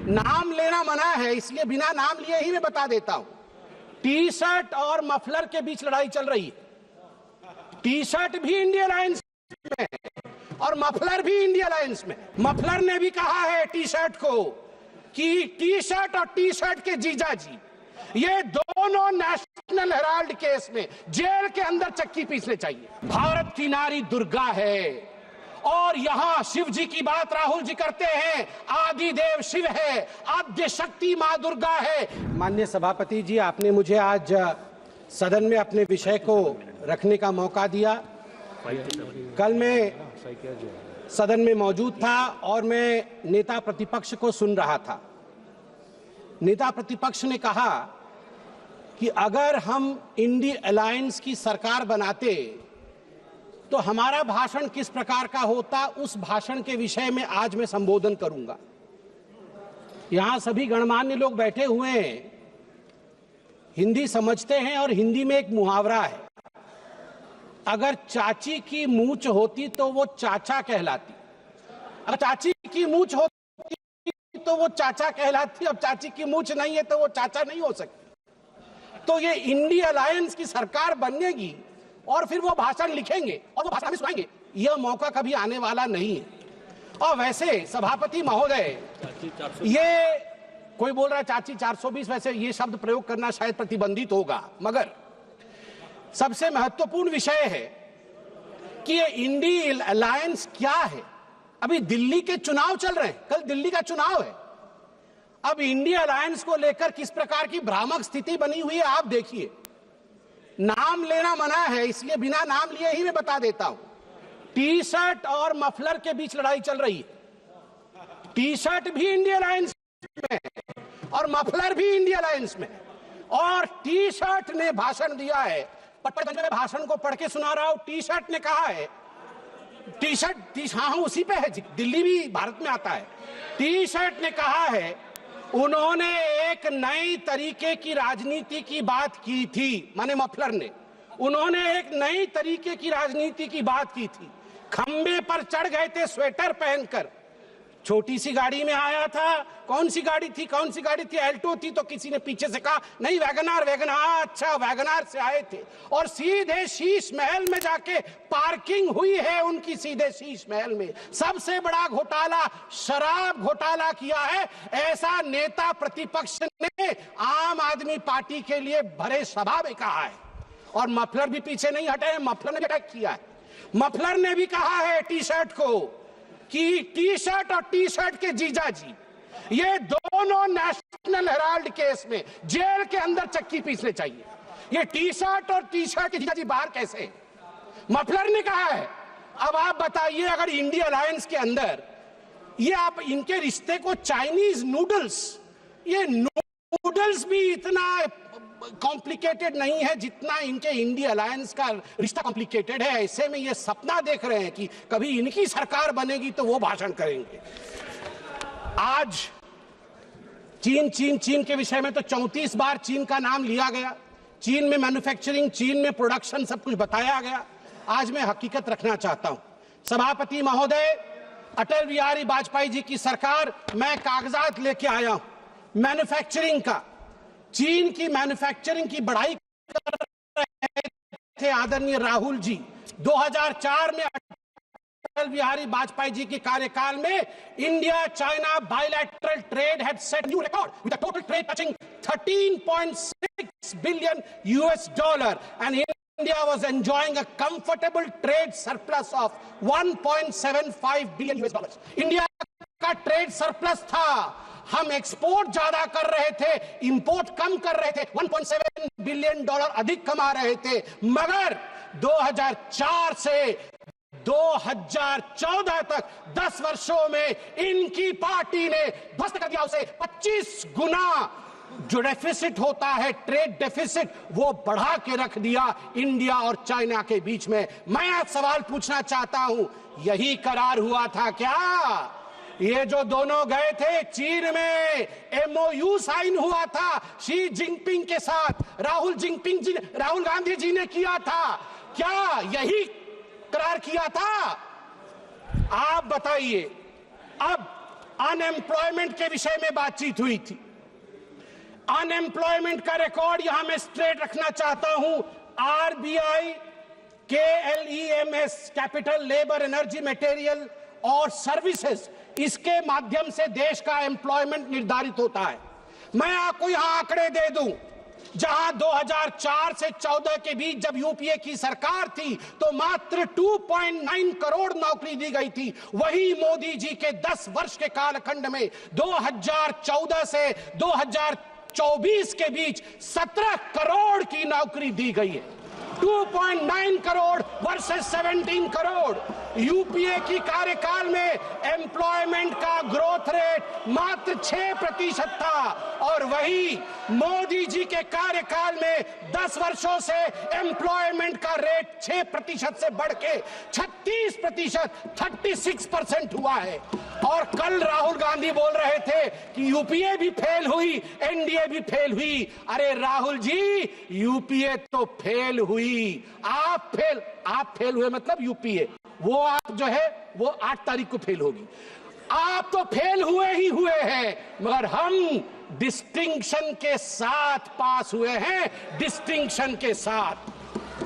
नाम लेना मना है, इसलिए बिना नाम लिए ही मैं बता देता हूं। टी शर्ट और मफलर के बीच लड़ाई चल रही है। टी शर्ट भी इंडिया अलायंस में और मफलर भी इंडिया अलायंस में। मफलर ने भी कहा है टी शर्ट को कि टी शर्ट और टी शर्ट के जीजा जी ये दोनों नेशनल हेराल्ड केस में जेल के अंदर चक्की पीसने चाहिए। भारत की नारी दुर्गा है और यहां शिव जी की बात राहुल जी करते हैं। आदि देव शिव है, आद्य शक्ति मां दुर्गा है। माननीय सभापति जी, आपने मुझे आज सदन में अपने विषय को रखने का मौका दिया। कल मैं सदन में मौजूद था और मैं नेता प्रतिपक्ष को सुन रहा था। नेता प्रतिपक्ष ने कहा कि अगर हम इंडिया अलायंस की सरकार बनाते तो हमारा भाषण किस प्रकार का होता, उस भाषण के विषय में आज मैं संबोधन करूंगा। यहां सभी गणमान्य लोग बैठे हुए हैं, हिंदी समझते हैं और हिंदी में एक मुहावरा है, अगर चाची की मूंछ होती तो वो चाचा कहलाती, अगर चाची की मूंछ होती तो वो चाचा कहलाती, अब चाची की मूंछ नहीं है तो वो चाचा नहीं हो सकती। तो ये इंडिया अलायंस की सरकार बनेगी और फिर वो भाषण लिखेंगे और वो भाषण में सुनाएंगे, यह मौका कभी आने वाला नहीं है। और वैसे सभापति महोदय, ये कोई बोल रहा है चाची 420, वैसे ये शब्द प्रयोग करना शायद प्रतिबंधित होगा, मगर सबसे महत्वपूर्ण विषय है कि ये इंडिया अलायंस क्या है। अभी दिल्ली के चुनाव चल रहे हैं, कल दिल्ली का चुनाव है। अब इंडिया अलायंस को लेकर किस प्रकार की भ्रामक स्थिति बनी हुई है आप देखिए। नाम लेना मना है, इसलिए बिना नाम लिए ही मैं बता देता हूं। टी शर्ट और मफलर के बीच लड़ाई चल रही है। टी शर्ट भी इंडिया अलायंस में और मफलर भी इंडिया अलायंस में। और टी शर्ट ने भाषण दिया है, मैं भाषण को पढ़ के सुना रहा हूं। टी शर्ट ने कहा है, टी शर्ट हाँ उसी पे है, दिल्ली भी भारत में आता है। टी शर्ट ने कहा है, उन्होंने एक नई तरीके की राजनीति की बात की थी, माने मफलर ने, उन्होंने एक नई तरीके की राजनीति की बात की थी। खंबे पर चढ़ गए थे स्वेटर पहनकर, छोटी सी गाड़ी में आया था। कौन सी गाड़ी थी? एल्टो थी। तो किसी ने पीछे से कहा नहीं वैगनार, अच्छा वैगनार से आए थे और सीधे शीश महल में जाके पार्किंग हुई है उनकी, सीधे शीश महल में। सबसे बड़ा घोटाला शराब घोटाला किया है, ऐसा नेता प्रतिपक्ष ने आम आदमी पार्टी के लिए भरे सभा में कहा है। और मफलर भी पीछे नहीं हटे, मफलर ने अटैक किया है। मफलर ने भी कहा है टी शर्ट को कि टी शर्ट और टी शर्ट के जीजा जी ये दोनों नेशनल हेराल्ड केस में जेल के अंदर चक्की पीसने चाहिए। ये टी शर्ट और टी शर्ट के जीजा जी बाहर कैसे? मफलर ने कहा है। अब आप बताइए, अगर इंडिया अलायंस के अंदर ये आप इनके रिश्ते को चाइनीज नूडल्स, ये नूडल्स भी इतना कॉम्प्लिकेटेड नहीं है जितना इनके इंडिया अलायंस का रिश्ता कॉम्प्लिकेटेड है। ऐसे में ये सपना देख रहे हैं कि कभी इनकी सरकार बनेगी तो वो भाषण करेंगे। आज चीन के विषय में तो 34 बार चीन का नाम लिया गया, चीन में मैन्युफैक्चरिंग, चीन में प्रोडक्शन, सब कुछ बताया गया। आज मैं हकीकत रखना चाहता हूं। सभापति महोदय, अटल बिहारी वाजपेयी जी की सरकार, मैं कागजात लेके आया हूं मैन्युफैक्चरिंग का। चीन की मैन्युफैक्चरिंग की बढ़ाई कर रहे थे आदरणीय राहुल जी। 2004 में अटल बिहारी वाजपेयी जी के कार्यकाल में India China bilateral trade had set new record with a total trade touching $13.6 billion and India was enjoying a comfortable trade surplus of $1.75 billion। India का ट्रेड सरप्लस था। हम एक्सपोर्ट ज्यादा कर रहे थे, इंपोर्ट कम कर रहे थे, $1.7 बिलियन अधिक कमा रहे थे। मगर 2004 से 2014 तक 10 वर्षों में इनकी पार्टी ने ध्वस्त कर दिया उसे। 25 गुना जो डेफिसिट होता है, ट्रेड डेफिसिट, वो बढ़ा के रख दिया इंडिया और चाइना के बीच में। मैं आज सवाल पूछना चाहता हूं, यही करार हुआ था क्या? ये जो दोनों गए थे चीन में, MOU साइन हुआ था शी जिनपिंग के साथ, राहुल गांधी जी ने किया था क्या? यही करार किया था? आप बताइए। अब अनएम्प्लॉयमेंट के विषय में बातचीत हुई थी। अनएम्प्लॉयमेंट का रिकॉर्ड यहां मैं स्ट्रेट रखना चाहता हूं। RBI KLEMS, capital, labour, energy, material और सर्विसेज, इसके माध्यम से देश का एम्प्लॉयमेंट निर्धारित होता है। मैं आपको यहां आंकड़े दे दूं, जहां 2004 से 14 के बीच जब यूपीए की सरकार थी तो मात्र 2.9 करोड़ नौकरी दी गई थी। वही मोदी जी के 10 वर्ष के कालखंड में 2014 से 2024 के बीच 17 करोड़ की नौकरी दी गई है। 2.9 करोड़ वर्सेस 17 करोड़। यूपीए की कार्यकाल में एम्प्लॉयमेंट का ग्रोथ रेट मात्र 6% था और वही मोदी जी के कार्यकाल में 10 वर्षों से एम्प्लॉयमेंट का रेट 6% से बढ़ के 36%, 36% हुआ है। और कल राहुल गांधी बोल रहे थे कि यूपीए भी फेल हुई, एनडीए भी फेल हुई। अरे राहुल जी, यूपीए तो फेल हुई, आप फेल हुए, मतलब यूपीए, वो आप जो है वो 8 तारीख को फेल होगी। आप तो फेल हुए ही हुए हैं, मगर हम डिस्टिंक्शन के साथ पास हुए हैं, डिस्टिंक्शन के साथ।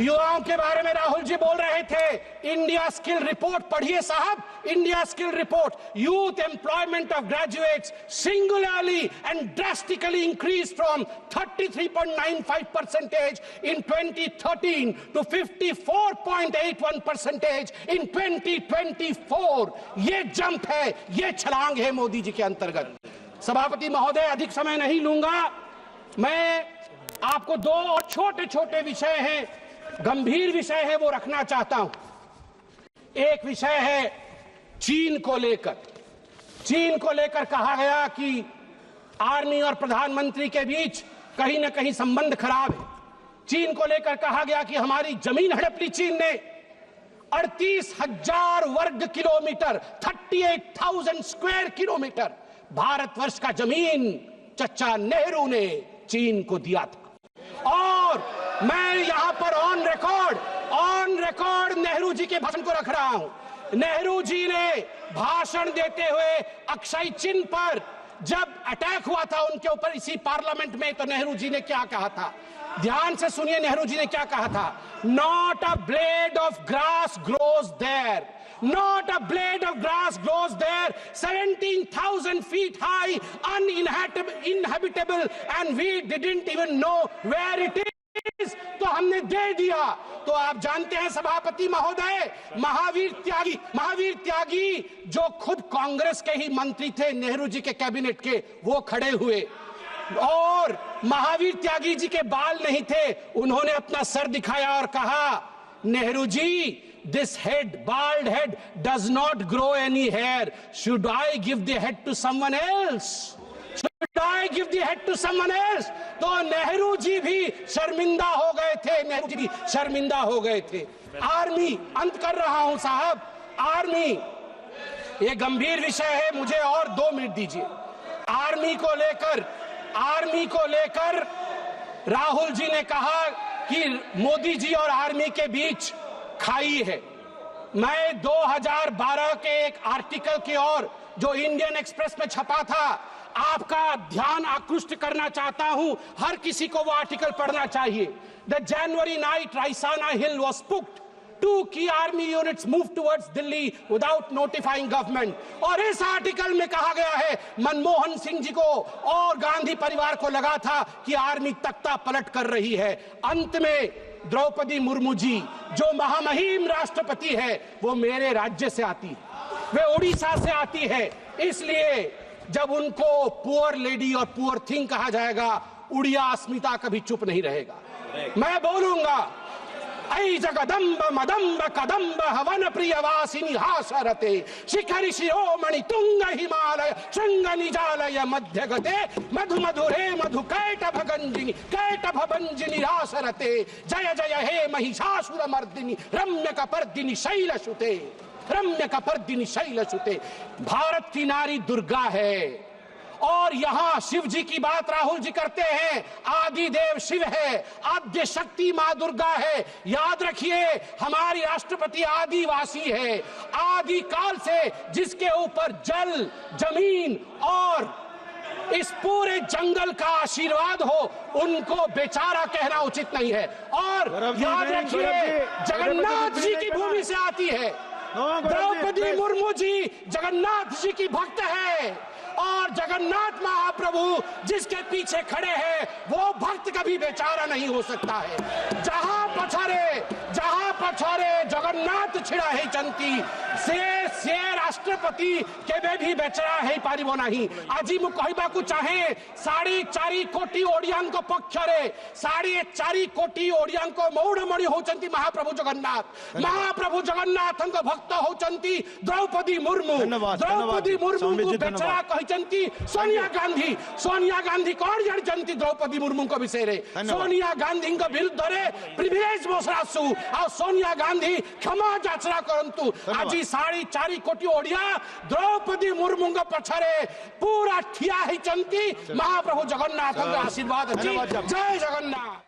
युवाओं के बारे में राहुल जी बोल रहे थे। इंडिया स्किल रिपोर्ट पढ़िए साहब, India skill report. Youth employment of graduates singularly and drastically increase from 33.95% in 2013 to 54.81% in 2024। ये जंप है, ये छलांग है मोदी जी के अंतर्गत। सभापति महोदय, अधिक समय नहीं लूंगा। मैं आपको 2 और छोटे छोटे विषय हैं, गंभीर विषय है, वो रखना चाहता हूं। एक विषय है चीन को लेकर। चीन को लेकर कहा गया कि आर्मी और प्रधानमंत्री के बीच कहीं ना कहीं संबंध खराब है। चीन को लेकर कहा गया कि हमारी जमीन हड़प ली चीन ने। 38,000 वर्ग किलोमीटर, 38,000 स्क्वायर किलोमीटर भारतवर्ष का जमीन चचा नेहरू ने चीन को दिया था। और मैं यहां पर ऑन रिकॉर्ड नेहरू जी के भाषण को रख रहा हूं। नेहरू जी ने भाषण देते हुए अक्षय चिन्ह पर जब अटैक हुआ था उनके ऊपर इसी पार्लियामेंट में, तो नेहरू जी ने क्या कहा था, ध्यान से सुनिए। नेहरू जी ने क्या कहा था? Not a blade of grass grows there, not a blade of grass grows there, 17,000 feet high, uninhabitable, and we didn't even know where it is। तो हमने दे दिया। तो आप जानते हैं सभापति महोदय, महावीर त्यागी जो खुद कांग्रेस के ही मंत्री थे, नेहरू जी के कैबिनेट के, वो खड़े हुए और महावीर त्यागी जी के बाल नहीं थे, उन्होंने अपना सर दिखाया और कहा, Nehru ji, this head, bald head, does not grow any hair. Should I give the head to someone else? Should I give the head to someone else? तो नेहरू जी भी शर्मिंदा हो गए थे, आर्मी, अंत कर रहा हूं साहब, आर्मी, ये गंभीर विषय है, मुझे और 2 मिनट दीजिए। आर्मी को लेकर राहुल जी ने कहा कि मोदी जी और आर्मी के बीच खाई है। मैं 2012 के एक आर्टिकल की ओर जो इंडियन एक्सप्रेस में छपा था, आपका ध्यान आकृष्ट करना चाहता हूं। हर किसी को वो आर्टिकल पढ़ना चाहिए। The January night Raisina hill was spooked, 2 key army units moved towards Delhi without notifying government। और इस आर्टिकल में कहा गया है, मनमोहन सिंह जी को और गांधी परिवार को लगा था कि आर्मी तख्ता पलट कर रही है। अंत में द्रौपदी मुर्मू जी, जो महामहिम राष्ट्रपति है, वो मेरे राज्य से आती है, वे उड़ीसा से आती है। इसलिए जब उनको पुअर लेडी और पुअर थिंग कहा जाएगा, उड़िया अस्मिता कभी चुप नहीं रहेगा। मैं बोलूंगा, ऐ जगदम्ब मदम्ब कदम्ब हवन प्रियवासिनी हासरते, शिखरि शिरोमणि तुंग हिमालय शृंग निजालय मध्यगते, मधु मधुरे मधु कैटभ भंजिनी रासरते, जय जय हे महिषासुर मर्दिनी रम्य कपर्दिनी शैलसुते। भारत की नारी दुर्गा है और यहाँ शिव जी की बात राहुल जी करते हैं, आदि देव शिव है, आद्य शक्ति माँ दुर्गा है। याद रखिए, हमारी राष्ट्रपति आदिवासी है, आदि काल से जिसके ऊपर जल, जमीन और इस पूरे जंगल का आशीर्वाद हो, उनको बेचारा कहना उचित नहीं है। और याद रखिए, जगन्नाथ जी की भूमि से आती है। द्रौपदी मुर्मू जी जगन्नाथ जी की भक्त है, और जगन्नाथ महाप्रभु जिसके पीछे खड़े हैं वो भक्त कभी बेचारा नहीं हो सकता है। जहां पछारे जगन्नाथ छिड़ा है चंती से राष्ट्रपति केबे भी बेचरा है पारिबो नहीं। आज मु कहबाकू चाहे 4.5 कोटी ओडियान को पक्षरे 4.5 कोटी ओडियान को मौड़मणि होचंती महाप्रभु जगन्नाथ। महाप्रभु जगन्नाथ भक्त होचंती द्रौपदी मुर्मू। द्रौपदी मुर्मू को बेचरा कहचंती सोनिया गांधी कौन जानती द्रौपदी मुर्मू को विषय रे। सोनिया गांधी विरुद्ध रे प्रिविलेज बसरासु आ सोनिया गांधी क्षमा याचना करंतु। आज 4.5 कोटी ओडिया द्रौपदी मुर्मू पछरे पूरा ठिया ही चंती। महाप्रभु जगन्नाथ आशीर्वाद। जय जगन्नाथ।